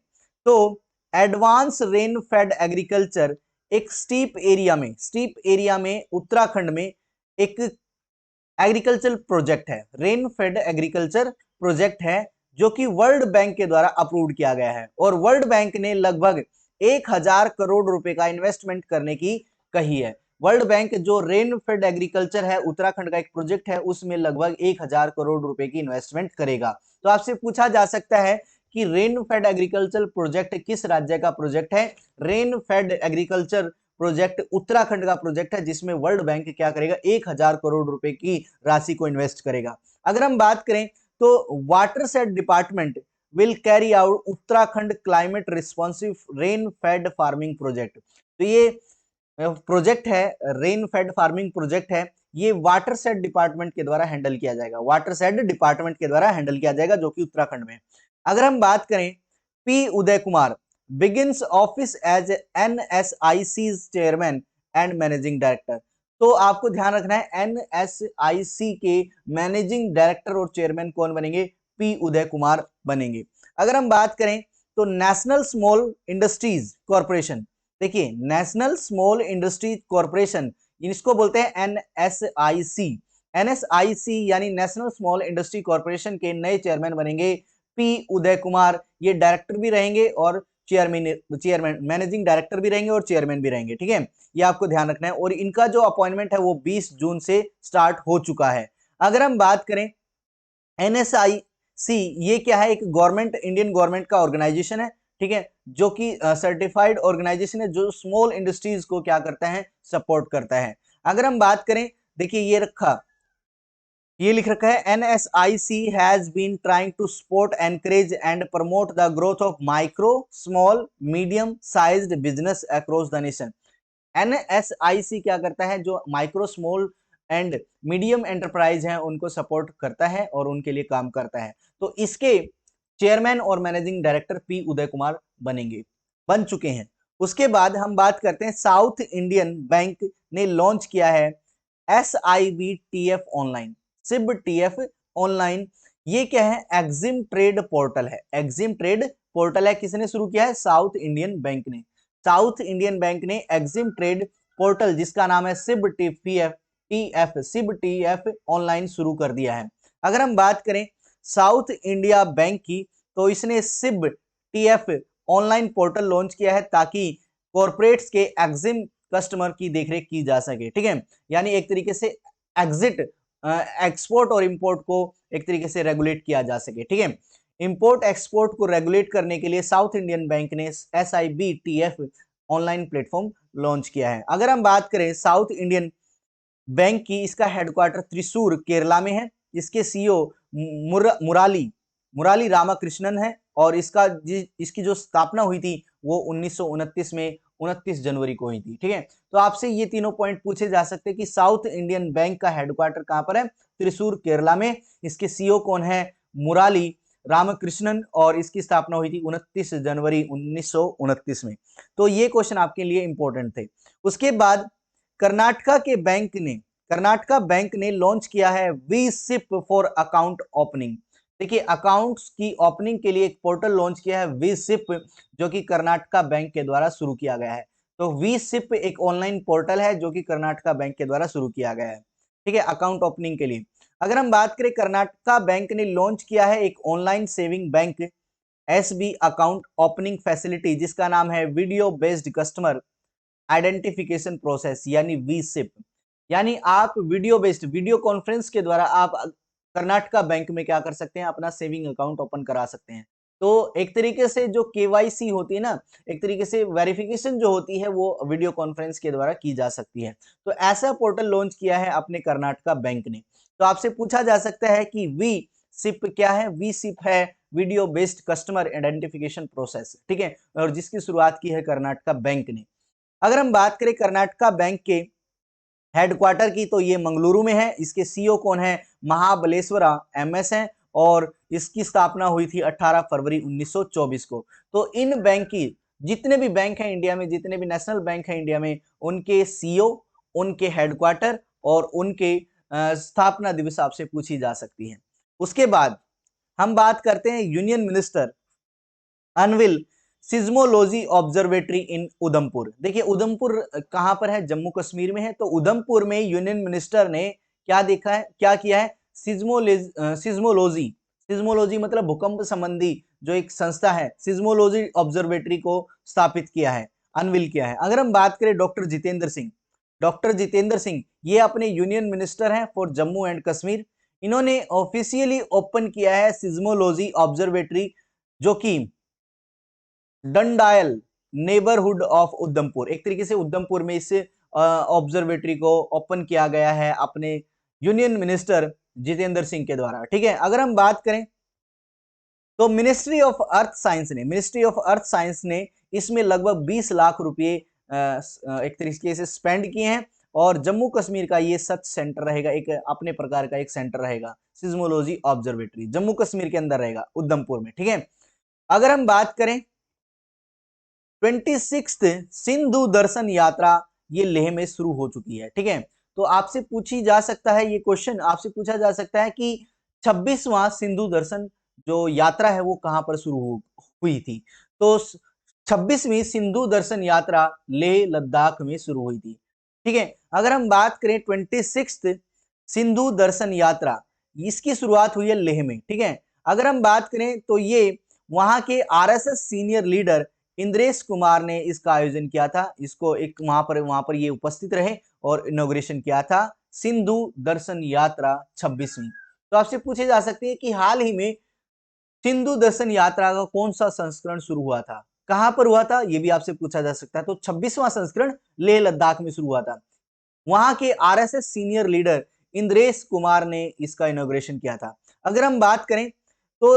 तो एडवांस रेन फेड एग्रीकल्चर एक स्टीप एरिया में उत्तराखंड में एक एग्रीकल्चर प्रोजेक्ट है, रेन फेड एग्रीकल्चर प्रोजेक्ट है जो कि वर्ल्ड बैंक के द्वारा अप्रूव्ड किया गया है और वर्ल्ड बैंक ने लगभग 1000 करोड़ रुपए का इन्वेस्टमेंट करने की कही है। वर्ल्ड बैंक जो रेन फेड एग्रीकल्चर है उत्तराखंड का एक प्रोजेक्ट है उसमें लगभग 1000 करोड़ रुपए की इन्वेस्टमेंट करेगा। तो आपसे पूछा जा सकता है कि रेन फेड एग्रीकल्चर प्रोजेक्ट किस राज्य का प्रोजेक्ट है। Rain fed agriculture project Uttarakhand का प्रोजेक्ट है जिसमें वर्ल्ड बैंक क्या करेगा, 1000 करोड़ रुपए की राशि को इन्वेस्ट करेगा। अगर हम बात करें तो water said department will carry out Uttarakhand climate responsive rain fade farming project. तो ये प्रोजेक्ट है, रेन फेड फार्मिंग प्रोजेक्ट है, ये वाटर सेड डिपार्टमेंट के द्वारा हैंडल किया जाएगा, वाटर सेड डिपार्टमेंट के द्वारा हैंडल किया जाएगा जो कि उत्तराखंड में। अगर हम बात करें P Uday Kumar begins office as NSIC chairman and managing director. तो आपको ध्यान रखना है NSIC के मैनेजिंग डायरेक्टर और चेयरमैन कौन बनेंगे, पी उदय कुमार बनेंगे। अगर हम बात करें तो नेशनल स्मॉल इंडस्ट्रीज कॉर्पोरेशन, देखिए नेशनल स्मॉल इंडस्ट्रीज कॉर्पोरेशन इसको बोलते हैं NSIC यानी नेशनल स्मॉल इंडस्ट्री कॉर्पोरेशन के नए चेयरमैन बनेंगे पी उदय कुमार। ये डायरेक्टर भी रहेंगे और चेयरमैन मैनेजिंग डायरेक्टर भी रहेंगे और चेयरमैन भी रहेंगे, ठीक है। ये आपको ध्यान रखना है और इनका जो अपॉइंटमेंट है वो 20 जून से स्टार्ट हो चुका है। अगर हम बात करें NSIC, ये क्या है, एक गवर्नमेंट इंडियन गवर्नमेंट का ऑर्गेनाइजेशन है, ठीक है, जो कि सर्टिफाइड ऑर्गेनाइजेशन है जो स्मॉल इंडस्ट्रीज को क्या करता है, सपोर्ट करता है। अगर हम बात करें, देखिए ये लिख रखा है NSIC has been trying to support encourage and promote the growth of micro small medium sized business across the nation. NSIC क्या करता है, जो micro small and medium enterprise हैं उनको सपोर्ट करता है और उनके लिए काम करता है। तो इसके चेयरमैन और managing director P Uday Kumar बन चुके हैं। उसके बाद हम बात करते हैं साउथ इंडियन बैंक ने लॉन्च किया है SIBTF ऑनलाइन, SIBTF ऑनलाइन। ये क्या है, एग्जिम ट्रेड पोर्टल है, एग्जिम ट्रेड पोर्टल है, किसने शुरू किया है, साउथ इंडियन बैंक ने। साउथ इंडियन बैंक ने एग्जिम ट्रेड पोर्टल जिसका नाम है SIBTF ऑनलाइन शुरू कर दिया है। अगर हम बात करें साउथ इंडिया बैंक की तो इसने SIBTF ऑनलाइन पोर्टल लॉन्च किया है ताकि कॉर्पोरेट्स के एग्जिम कस्टमर की देखरेख की जा सके, ठीक है। यानी एक तरीके से एग्जिट एक्सपोर्ट और इंपोर्ट को एक तरीके से रेगुलेट किया जा सके। ठीक है, इंपोर्ट एक्सपोर्ट को रेगुलेट करने के लिए साउथ इंडियन बैंक ने SIBTF ऑनलाइन प्लेटफॉर्म लॉन्च किया है। अगर हम बात करें साउथ इंडियन बैंक की, इसका हेडक्वार्टर त्रिशूर केरला में है। इसके सीईओ मुराली रामाकृष्णन है और इसकी जो स्थापना हुई थी वो 1929 में 29 जनवरी को हुई थी। ठीक है, तो आपसे ये तीनों पॉइंट पूछे जा सकते हैं कि साउथ इंडियन बैंक का हेडक्वार्टर कहां पर है? त्रिशूर केरला में। इसके सीईओ कौन है? मुराली रामकृष्णन, और इसकी स्थापना हुई थी 29 जनवरी 1929 में। तो ये क्वेश्चन आपके लिए इंपॉर्टेंट थे। उसके बाद कर्नाटका बैंक ने लॉन्च किया है वी-सिप फॉर अकाउंट ओपनिंग। देखिए, अकाउंट्स की ओपनिंग के लिए एक पोर्टल लॉन्च किया है वी-सिप, जो कि कर्नाटका बैंक के द्वारा शुरू किया गया है। तो वी-सिप एक ऑनलाइन पोर्टल है जो कि कर्नाटका बैंक के द्वारा शुरू किया गया है। ठीक है, अकाउंट ओपनिंग के लिए। अगर हम बात करें, कर्नाटका बैंक ने लॉन्च किया है एक online saving bank SB account opening facility, जिसका नाम है video based customer identification process, यानी वी-सिप। यानी आप वीडियो कॉन्फ्रेंस के द्वारा आप कर्नाटका बैंक में क्या कर सकते हैं? अपना सेविंग अकाउंट ओपन करा सकते हैं। तो एक तरीके से जो KYC होती है ना, एक तरीके से वेरिफिकेशन जो होती है वो वीडियो कॉन्फ्रेंस के द्वारा की जा सकती है। तो ऐसा पोर्टल लॉन्च किया है अपने कर्नाटका बैंक ने। तो आपसे पूछा जा सकता है कि वी-सिप क्या है? वी-सिप है video based customer identification process. ठीक है, और जिसकी शुरुआत की है कर्नाटका बैंक ने। अगर हम बात करें कर्नाटका बैंक के हेडक्वार्टर की, तो ये मंगलुरु में है। इसके सीईओ कौन है? महाबलेश्वरा MS है, और इसकी स्थापना हुई थी 18 फरवरी 1924 को। तो इन बैंक की जितने भी बैंक हैं इंडिया में, जितने भी नेशनल बैंक हैं इंडिया में, उनके सीईओ, उनके हेडक्वार्टर और उनके स्थापना दिवस आपसे पूछी जा सकती है। उसके बाद हम बात करते हैं union minister unveil seismology observatory इन उधमपुर। देखिए, उधमपुर कहां पर है? जम्मू कश्मीर में है। तो उधमपुर में यूनियन मिनिस्टर ने क्या किया है? सिज्मोलॉजी मतलब भूकंप संबंधी जो एक संस्था है, सिज्मोलॉजी ऑब्जर्वेटरी को स्थापित किया है, अनविल किया है। अगर हम बात करें डॉक्टर जितेंद्र सिंह ये अपने यूनियन मिनिस्टर हैं फॉर जम्मू एंड कश्मीर। इन्होंने ऑफिशियली ओपन किया है सिज्मोलॉजी ऑब्जर्वेटरी, जो कि डंडायल नेबरहुड ऑफ उधमपुर, एक तरीके से उधमपुर में इस ऑब्जर्वेटरी को ओपन किया गया है अपने यूनियन मिनिस्टर जितेंद्र सिंह के द्वारा। ठीक है, अगर हम बात करें तो मिनिस्ट्री ऑफ अर्थ साइंस ने इसमें लगभग 20 लाख रुपए एक तरीके से स्पेंड किए हैं, और जम्मू कश्मीर का ये सच सेंटर रहेगा, एक अपने प्रकार का एक सेंटर रहेगा। सिज्मोलॉजी ऑब्जर्वेटरी जम्मू कश्मीर के अंदर रहेगा, उधमपुर में। ठीक है, अगर हम बात करें 26th सिंधु दर्शन यात्रा, ये लेह में शुरू हो चुकी है। ठीक है, तो आपसे पूछी जा सकता है ये क्वेश्चन, आपसे पूछा जा सकता है कि 26वां सिंधु दर्शन जो यात्रा है वो कहां पर शुरू हुई थी? तो 26वीं सिंधु दर्शन यात्रा लेह लद्दाख में शुरू हुई थी। ठीक है, अगर हम बात करें 26th सिंधु दर्शन यात्रा, इसकी शुरुआत हुई है लेह में। ठीक है, अगर हम बात करें तो ये वहां के RSS senior leader Indresh Kumar ने इसका आयोजन किया था। इसको एक वहां पर ये उपस्थित रहे और इनॉग्रेशन किया था सिंधु दर्शन यात्रा 26वीं। तो आपसे पूछे जा सकते हैं कि हाल ही में सिंधु दर्शन यात्रा का कौन सा संस्करण शुरू हुआ था, कहां पर हुआ था, ये भी आपसे पूछा जा सकता है। तो 26वां संस्करण लेह लद्दाख में शुरू हुआ था। वहां के RSS senior leader Indresh Kumar ने इसका इनॉग्रेशन किया था। अगर हम बात करें तो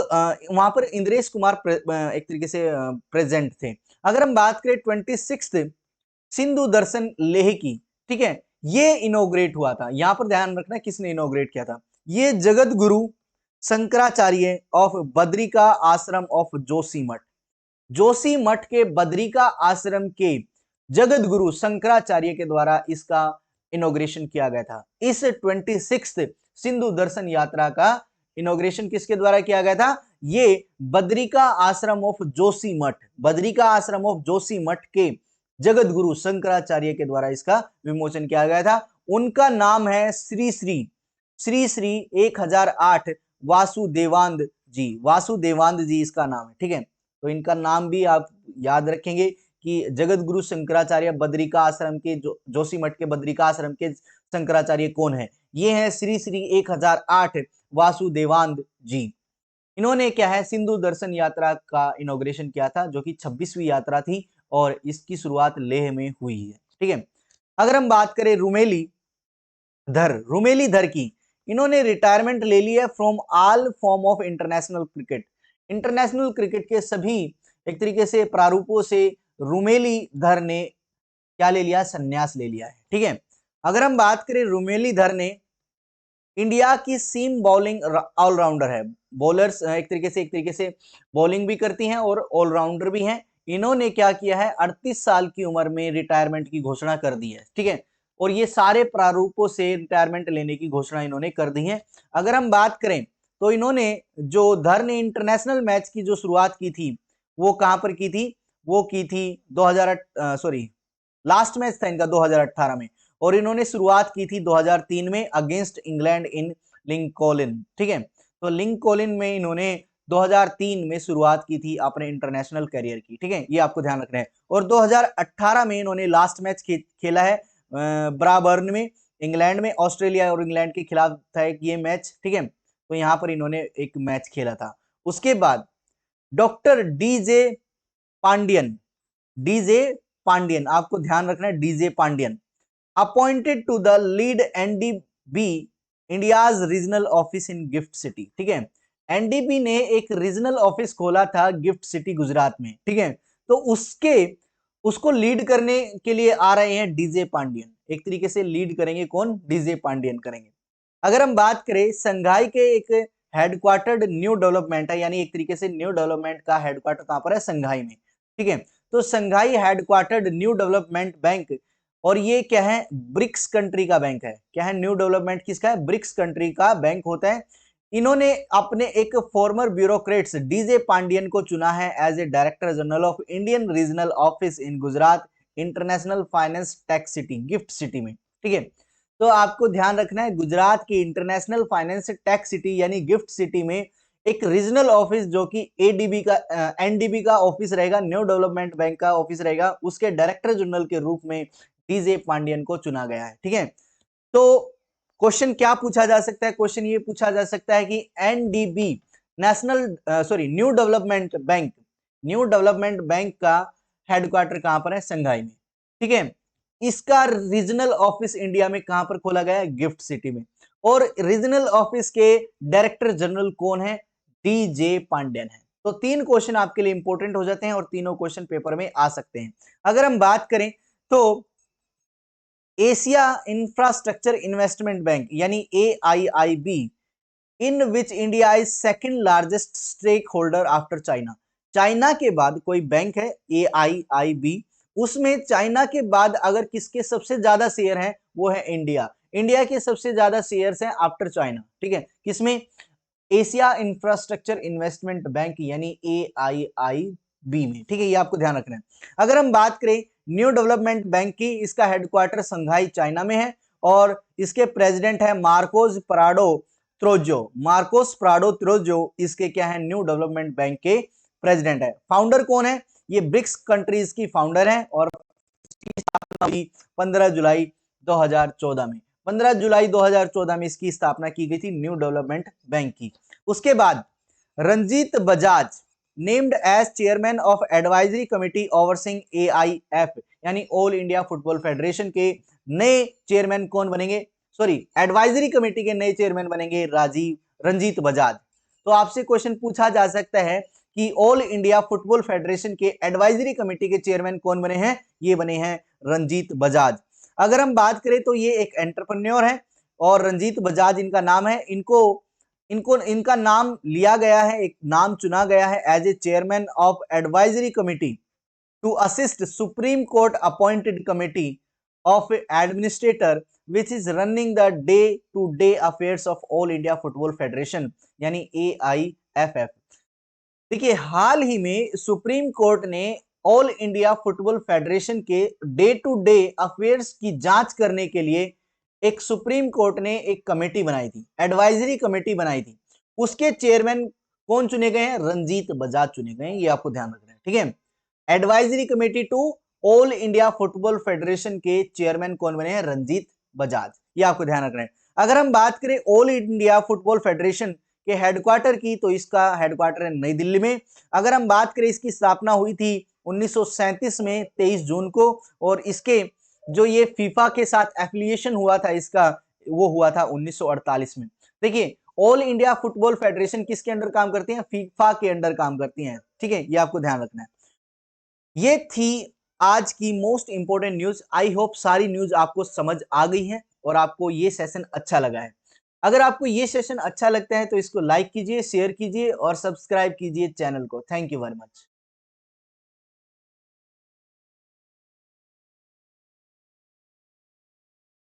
वहां पर इंद्रेश कुमार एक तरीके से प्रेजेंट थे। अगर हम बात करें 26th सिंधु दर्शन लेह की, ठीक है, ये इनोग्रेट हुआ था। यहां पर ध्यान रखना किसने इनोग्रेट किया था? ये जगत गुरु शंकराचार्य ऑफ बद्रिका आश्रम ऑफ जोशीमठ के बद्रिका आश्रम के जगत गुरु शंकराचार्य के द्वारा इसका इनोग्रेशन किया गया था। इस 26th सिंधु दर्शन यात्रा का इनोग्रेशन किसके द्वारा किया गया था? ये बद्रिका आश्रम ऑफ जोशीमठ के जगत गुरु शंकराचार्य के द्वारा इसका विमोचन किया गया था। उनका नाम है श्री श्री 1008 वासुदेवानंद जी इसका नाम है। ठीक है, तो इनका नाम भी आप याद रखेंगे कि जगत गुरु शंकराचार्य बद्रिका आश्रम के जोशीमठ के बद्रिका आश्रम के शंकराचार्य कौन है? ये है श्री श्री 1008 वासुदेवानंद जी। इन्होंने क्या है सिंधु दर्शन यात्रा का इनॉग्रेशन किया था, जो कि 26वीं यात्रा थी और इसकी शुरुआत लेह में हुई है। ठीक है, अगर हम बात करें रुमेली धर की, इन्होंने रिटायरमेंट ले ली है from all form of international cricket. International cricket के सभी एक तरीके से प्रारूपों से रुमेली धर ने क्या ले लिया? संन्यास ले लिया है। ठीक है, अगर हम बात करें रुमेली धर ने इंडिया की सीम बॉलिंग ऑलराउंडर है। बॉलर्स एक तरीके से बॉलिंग भी करती हैं और ऑलराउंडर भी हैं। इन्होंने क्या किया है 38 साल की उम्र में रिटायरमेंट की घोषणा कर दी है। ठीक है, और ये सारे प्रारूपों से रिटायरमेंट लेने की घोषणा इन्होंने कर दी है। अगर हम बात करें तो इन्होंने जो धर ने इंटरनेशनल मैच की जो शुरुआत की थी वो कहां पर की थी? वो की थी 2000 लास्ट मैच था इनका 2018 में, और इन्होंने शुरुआत की थी 2003 में अगेंस्ट इंग्लैंड इन लिंकॉलिन। ठीक है, तो लिंकॉलिन में इन्होंने 2003 में शुरुआत की थी अपने इंटरनेशनल करियर की। ठीक है, ये आपको ध्यान रखना है। और 2018 में इन्होंने लास्ट मैच खेला है ब्राबर्न में, इंग्लैंड में। ऑस्ट्रेलिया और इंग्लैंड के खिलाफ था ये मैच। ठीक है, तो यहाँ पर इन्होंने एक मैच खेला था। उसके बाद डॉक्टर डीजे पांडियन, आपको ध्यान रखना है D J Pandian, appointed to the lead NDB India's regional office in GIFT city. ठीक है, एनडीबी ने एक रीजनल ऑफिस खोला था गिफ्ट सिटी गुजरात में। ठीक है, तो उसको लीड करने के लिए आ रहे हैं डीजे पांडियन। एक तरीके से लीड करेंगे कौन? डीजे पांडियन करेंगे। अगर हम बात करें संघाई के एक हेडक्वार्टर्ड न्यू डेवलपमेंट है, यानी एक तरीके से न्यू डेवलपमेंट का हेडक्वार्टर कहां पर है? संघाई में। ठीक है, तो संघाई हेडक्वार्टर्ड न्यू डेवलपमेंट बैंक, और ये क्या है? ब्रिक्स कंट्री का बैंक है। क्या है? न्यू डेवलपमेंट किसका है? ब्रिक्स कंट्री का बैंक होता है। इन्होंने अपने एक फॉर्मर ब्यूरोक्रेट्स डीजे पांडियन को चुना है as a director general of Indian regional office in Gujarat international finance tax city GIFT city में। ठीक है, तो आपको ध्यान रखना है गुजरात की इंटरनेशनल फाइनेंस टैक्स सिटी यानी गिफ्ट सिटी में एक रीजनल ऑफिस जो कि एडीबी का एनडीबी का ऑफिस रहेगा, न्यू डेवलपमेंट बैंक का ऑफिस रहेगा, उसके डायरेक्टर जनरल के रूप में डीजे पांडियन को चुना गया है। ठीक है, तो क्वेश्चन क्या पूछा जा सकता है? क्वेश्चन ये पूछा जा सकता है कि एनडीबी न्यू डेवलपमेंट बैंक का हेडक्वार्टर कहां पर है? संघाई में। ठीक है, इसका रीजनल ऑफिस इंडिया में कहां पर खोला गया है? गिफ्ट सिटी में। और रीजनल ऑफिस के डायरेक्टर जनरल कौन है? डीजे पांडियन है। तो 3 क्वेश्चन आपके लिए इंपॉर्टेंट हो जाते हैं और तीनों क्वेश्चन पेपर में आ सकते हैं। अगर हम बात करें तो एशिया इंफ्रास्ट्रक्चर इन्वेस्टमेंट बैंक यानी AIIB, in which India is second largest stake holder after China. China के बाद कोई बैंक है AIIB, उसमें चाइना के बाद अगर किसके सबसे ज्यादा शेयर हैं वो है इंडिया के सबसे ज्यादा शेयर्स हैं आफ्टर चाइना। ठीक है, किसमें? एशिया इंफ्रास्ट्रक्चर इन्वेस्टमेंट बैंक यानी AIIB में। ठीक है, ये आपको ध्यान रखना है। अगर हम बात करें न्यू डेवलपमेंट बैंक की, इसका हेडक्वार्टर संघाई चाइना में है और इसके प्रेसिडेंट है मार्कोस प्राडो त्रोजो इसके क्या है? न्यू डेवलपमेंट बैंक के प्रेसिडेंट है। फाउंडर कौन है? ये ब्रिक्स कंट्रीज की फाउंडर है और 15 जुलाई 2014 में 15 जुलाई 2014 में इसकी स्थापना की गई थी न्यू डेवलपमेंट बैंक की। उसके बाद Ranjit Bajaj named as chairman of advisory committee overseeing AIF यानी ऑल इंडिया फुटबॉल फेडरेशन के नए चेयरमैन कौन बनेंगे? एडवाइजरी कमेटी के नए चेयरमैन बनेंगे रंजीत बजाज। तो आपसे क्वेश्चन पूछा जा सकता है कि ऑल इंडिया फुटबॉल फेडरेशन के एडवाइजरी कमेटी के चेयरमैन कौन बने हैं? ये बने हैं रंजीत बजाज। अगर हम बात करें तो ये एक एंटरप्रेन्योर है और रंजीत बजाज इनका नाम है। इनका नाम लिया गया है, एक नाम चुना गया है as a chairman of advisory committee to assist supreme court appointed committee of administrator which is running the day to day affairs of all India Football Federation यानी AIFF। देखिए, हाल ही में सुप्रीम कोर्ट ने ऑल इंडिया फुटबॉल फेडरेशन के day to day affairs की जांच करने के लिए एक सुप्रीम कोर्ट ने एक कमेटी बनाई थी, एडवाइजरी कमेटी बनाई थी। उसके चेयरमैन कौन चुने गए हैं? रंजीत बजाज चुने गए हैं। ये आपको ध्यान रखना है। ठीक है, advisory committee to all India football federation के चेयरमैन कौन बने हैं? रंजीत बजाज। ये आपको ध्यान रखना है। अगर हम बात करें ऑल इंडिया फुटबॉल फेडरेशन के हेडक्वार्टर की, तो इसका हेडक्वार्टर है नई दिल्ली में। अगर हम बात करें, इसकी स्थापना हुई थी 1937 में 23 जून को, और इसके जो ये फीफा के साथ एफिलिएशन हुआ था इसका, वो हुआ था 1948 में। देखिए, ऑल इंडिया फुटबॉल फेडरेशन किसके अंडर काम करती है? फीफा के अंडर काम करती हैं। ठीक है, ये आपको ध्यान रखना है। ये थी आज की most important news. I hope सारी न्यूज आपको समझ आ गई है और आपको ये सेशन अच्छा लगा है। अगर आपको ये सेशन अच्छा लगता है तो इसको लाइक कीजिए, शेयर कीजिए और सब्सक्राइब कीजिए चैनल को। Thank you very much.